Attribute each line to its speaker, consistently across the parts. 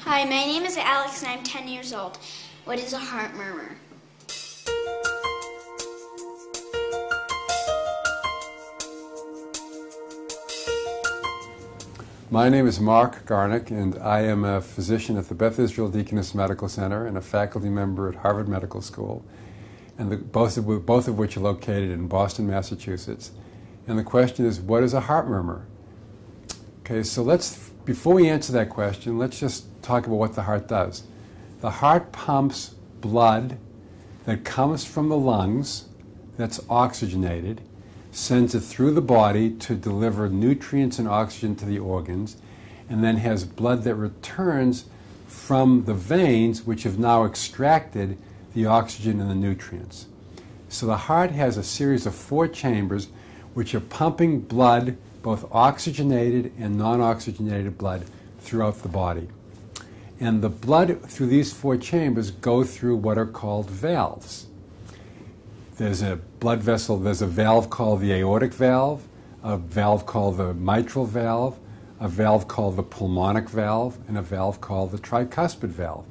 Speaker 1: Hi, my name is Alex and I'm 10 years old. What is a heart murmur?
Speaker 2: My name is Mark Garnick, and I am a physician at the Beth Israel Deaconess Medical Center and a faculty member at Harvard Medical School, and both of which are located in Boston, Massachusetts. And the question is, what is a heart murmur? Okay, so before we answer that question, let's just talk about what the heart does. The heart pumps blood that comes from the lungs, that's oxygenated, sends it through the body to deliver nutrients and oxygen to the organs, and then has blood that returns from the veins, which have now extracted the oxygen and the nutrients. So the heart has a series of 4 chambers which are pumping blood, both oxygenated and non-oxygenated blood, throughout the body. And the blood through these 4 chambers go through what are called valves. There's a blood vessel, there's a valve called the aortic valve, a valve called the mitral valve, a valve called the pulmonic valve, and a valve called the tricuspid valve.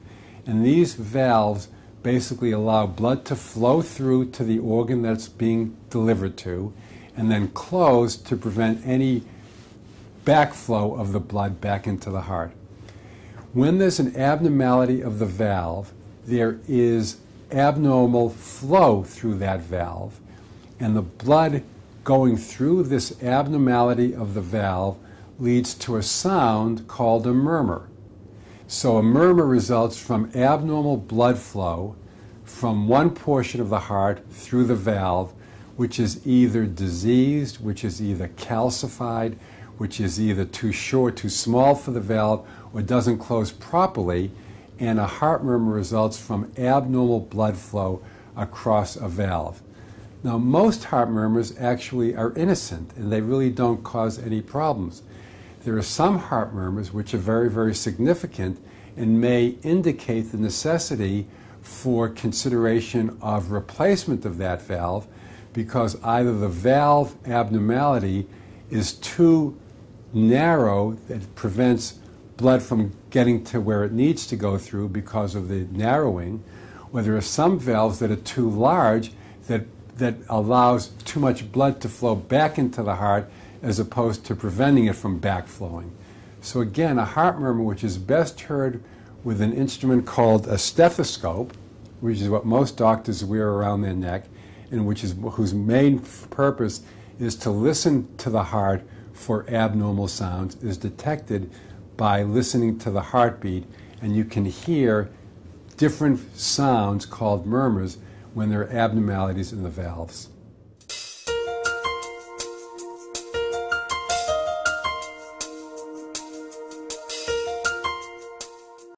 Speaker 2: And these valves basically allow blood to flow through to the organ that's being delivered to, and then close to prevent any backflow of the blood back into the heart. When there's an abnormality of the valve, there is abnormal flow through that valve, and the blood going through this abnormality of the valve leads to a sound called a murmur. So a murmur results from abnormal blood flow from one portion of the heart through the valve, which is either diseased, which is either calcified, which is either too short, too small for the valve, or doesn't close properly, and a heart murmur results from abnormal blood flow across a valve. Now, most heart murmurs actually are innocent, and they really don't cause any problems. There are some heart murmurs which are very, very significant and may indicate the necessity for consideration of replacement of that valve, because either the valve abnormality is too narrow that it prevents blood from getting to where it needs to go through because of the narrowing, or there are some valves that are too large that allows too much blood to flow back into the heart as opposed to preventing it from backflowing. So again, a heart murmur, which is best heard with an instrument called a stethoscope, which is what most doctors wear around their neck, and whose main purpose is to listen to the heart for abnormal sounds, is detected by listening to the heartbeat, and you can hear different sounds called murmurs when there are abnormalities in the valves.